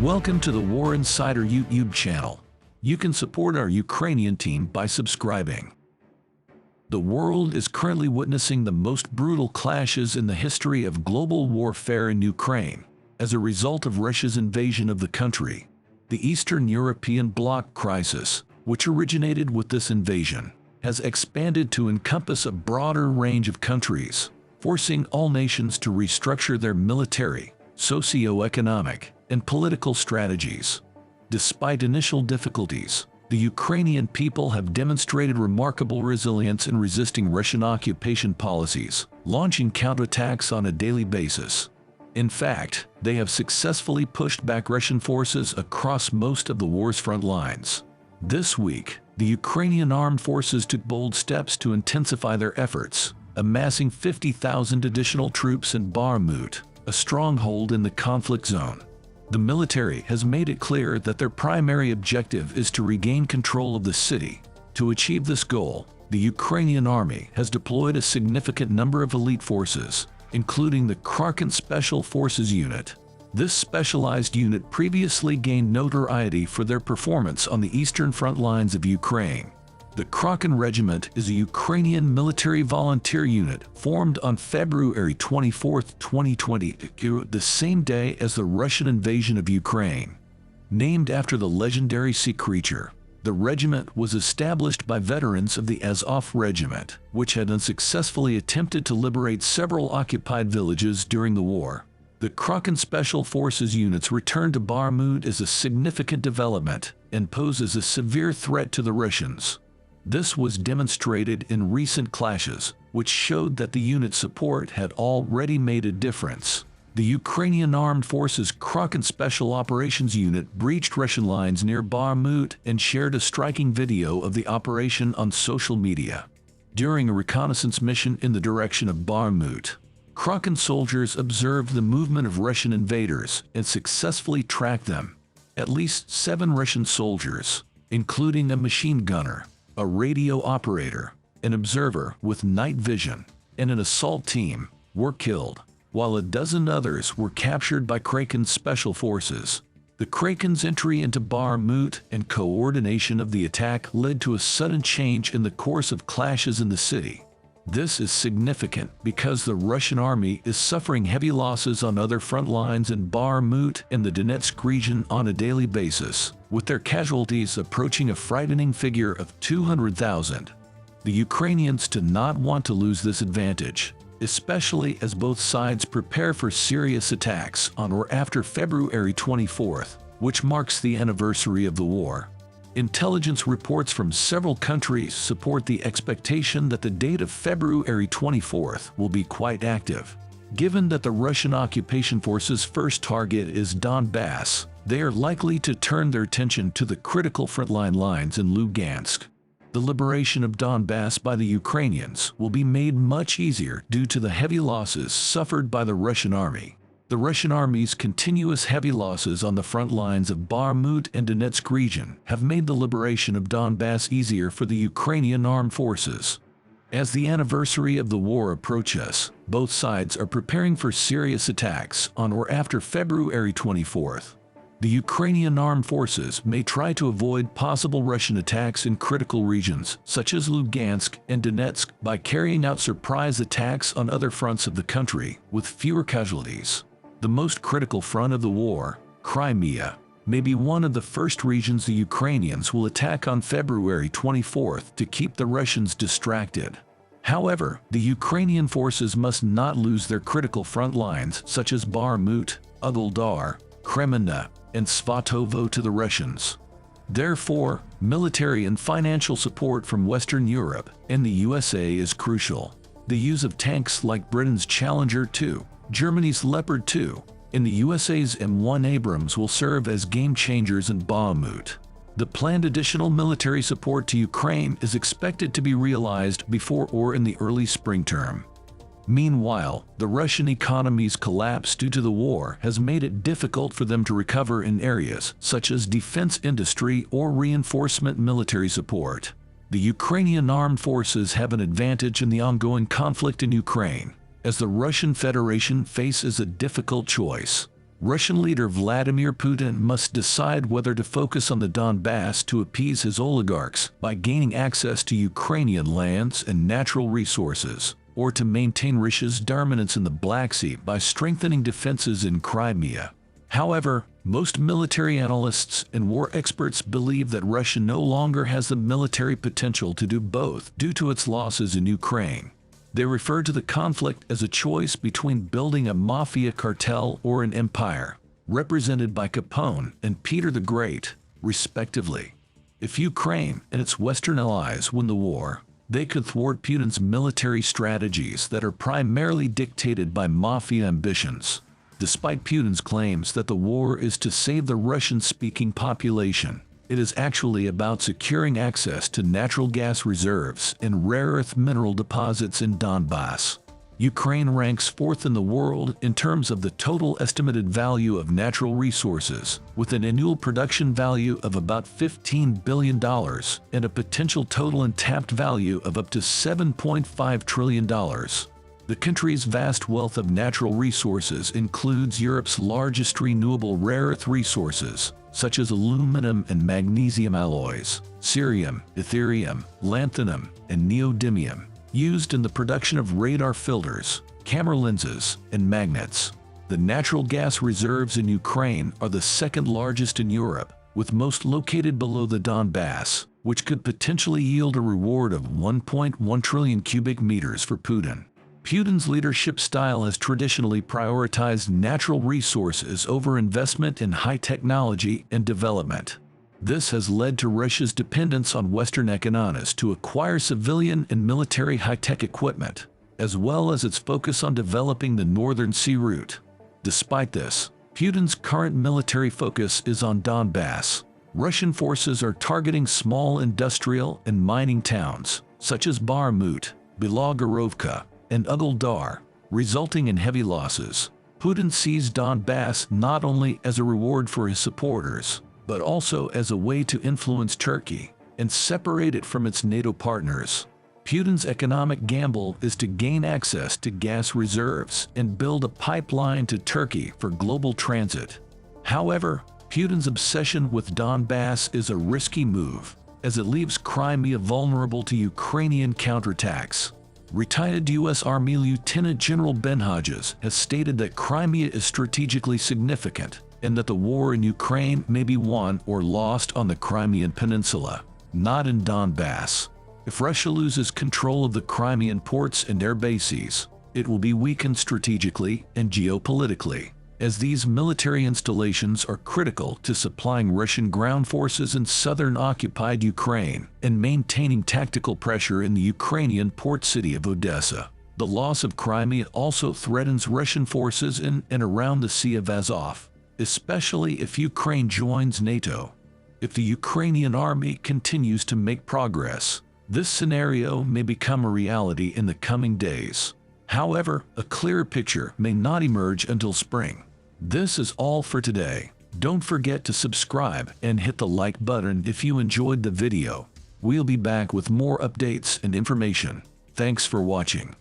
Welcome to the War Insider YouTube channel. You can support our Ukrainian team by subscribing. The world is currently witnessing the most brutal clashes in the history of global warfare in Ukraine, as a result of Russia's invasion of the country. The Eastern European bloc crisis, which originated with this invasion, has expanded to encompass a broader range of countries, forcing all nations to restructure their military, socio-economic, and political strategies. Despite initial difficulties, the Ukrainian people have demonstrated remarkable resilience in resisting Russian occupation policies, launching counterattacks on a daily basis. In fact, they have successfully pushed back Russian forces across most of the war's front lines. This week, the Ukrainian armed forces took bold steps to intensify their efforts, amassing 50,000 additional troops in Bakhmut, a stronghold in the conflict zone. The military has made it clear that their primary objective is to regain control of the city. To achieve this goal, the Ukrainian army has deployed a significant number of elite forces, including the Kraken Special Forces Unit. This specialized unit previously gained notoriety for their performance on the eastern front lines of Ukraine. The Kraken Regiment is a Ukrainian military volunteer unit formed on February 24, 2020, the same day as the Russian invasion of Ukraine. Named after the legendary sea creature, the regiment was established by veterans of the Azov Regiment, which had unsuccessfully attempted to liberate several occupied villages during the war. The Kraken Special Forces unit's return to Bakhmut is a significant development and poses a severe threat to the Russians. This was demonstrated in recent clashes, which showed that the unit's support had already made a difference. The Ukrainian Armed Forces Kraken Special Operations Unit breached Russian lines near Bakhmut and shared a striking video of the operation on social media. During a reconnaissance mission in the direction of Bakhmut, Kraken soldiers observed the movement of Russian invaders and successfully tracked them. At least 7 Russian soldiers, including a machine gunner, a radio operator, an observer with night vision, and an assault team, were killed, while a dozen others were captured by Kraken's special forces. The Kraken's entry into Bakhmut and coordination of the attack led to a sudden change in the course of clashes in the city. This is significant because the Russian army is suffering heavy losses on other front lines in Bakhmut and the Donetsk region on a daily basis, with their casualties approaching a frightening figure of 200,000. The Ukrainians do not want to lose this advantage, especially as both sides prepare for serious attacks on or after February 24th, which marks the anniversary of the war. Intelligence reports from several countries support the expectation that the date of February 24th will be quite active. Given that the Russian occupation forces' first target is Donbass, they are likely to turn their attention to the critical frontline lines in Lugansk. The liberation of Donbass by the Ukrainians will be made much easier due to the heavy losses suffered by the Russian army. The Russian army's continuous heavy losses on the front lines of Bakhmut and Donetsk region have made the liberation of Donbass easier for the Ukrainian armed forces. As the anniversary of the war approaches, both sides are preparing for serious attacks on or after February 24th. The Ukrainian armed forces may try to avoid possible Russian attacks in critical regions, such as Lugansk and Donetsk, by carrying out surprise attacks on other fronts of the country with fewer casualties. The most critical front of the war, Crimea, may be one of the first regions the Ukrainians will attack on February 24th to keep the Russians distracted. However, the Ukrainian forces must not lose their critical front lines such as Bakhmut, Ugoldar, Kreminna, and Svatovo to the Russians. Therefore, military and financial support from Western Europe and the USA is crucial. The use of tanks like Britain's Challenger 2, Germany's Leopard 2, and the USA's M1 Abrams will serve as game changers in Bakhmut. The planned additional military support to Ukraine is expected to be realized before or in the early spring term. Meanwhile, the Russian economy's collapse due to the war has made it difficult for them to recover in areas such as defense industry or reinforcement military support. The Ukrainian armed forces have an advantage in the ongoing conflict in Ukraine, as the Russian Federation faces a difficult choice. Russian leader Vladimir Putin must decide whether to focus on the Donbass to appease his oligarchs by gaining access to Ukrainian lands and natural resources, or to maintain Russia's dominance in the Black Sea by strengthening defenses in Crimea. However, most military analysts and war experts believe that Russia no longer has the military potential to do both due to its losses in Ukraine. They refer to the conflict as a choice between building a mafia cartel or an empire, represented by Capone and Peter the Great, respectively. If Ukraine and its Western allies win the war, they could thwart Putin's military strategies that are primarily dictated by mafia ambitions. Despite Putin's claims that the war is to save the Russian-speaking population, it is actually about securing access to natural gas reserves and rare earth mineral deposits in Donbass. Ukraine ranks fourth in the world in terms of the total estimated value of natural resources, with an annual production value of about $15 billion and a potential total untapped value of up to $7.5 trillion. The country's vast wealth of natural resources includes Europe's largest renewable rare earth resources, such as aluminum and magnesium alloys, cerium, yttrium, lanthanum, and neodymium, used in the production of radar filters, camera lenses, and magnets. The natural gas reserves in Ukraine are the second largest in Europe, with most located below the Donbass, which could potentially yield a reward of 1.1 trillion cubic meters for Putin. Putin's leadership style has traditionally prioritized natural resources over investment in high technology and development. This has led to Russia's dependence on Western economies to acquire civilian and military high-tech equipment, as well as its focus on developing the Northern Sea route. Despite this, Putin's current military focus is on Donbass. Russian forces are targeting small industrial and mining towns, such as Bakhmut, Belogorovka, and Ugoldar, resulting in heavy losses. Putin sees Donbass not only as a reward for his supporters, but also as a way to influence Turkey and separate it from its NATO partners. Putin's economic gamble is to gain access to gas reserves and build a pipeline to Turkey for global transit. However, Putin's obsession with Donbass is a risky move, as it leaves Crimea vulnerable to Ukrainian counterattacks. Retired U.S. Army Lieutenant General Ben Hodges has stated that Crimea is strategically significant and that the war in Ukraine may be won or lost on the Crimean Peninsula, not in Donbass. If Russia loses control of the Crimean ports and air bases, it will be weakened strategically and geopolitically, as these military installations are critical to supplying Russian ground forces in southern occupied Ukraine and maintaining tactical pressure in the Ukrainian port city of Odessa. The loss of Crimea also threatens Russian forces in and around the Sea of Azov, especially if Ukraine joins NATO. If the Ukrainian army continues to make progress, this scenario may become a reality in the coming days. However, a clearer picture may not emerge until spring. This is all for today. Don't forget to subscribe and hit the like button if you enjoyed the video. We'll be back with more updates and information. Thanks for watching.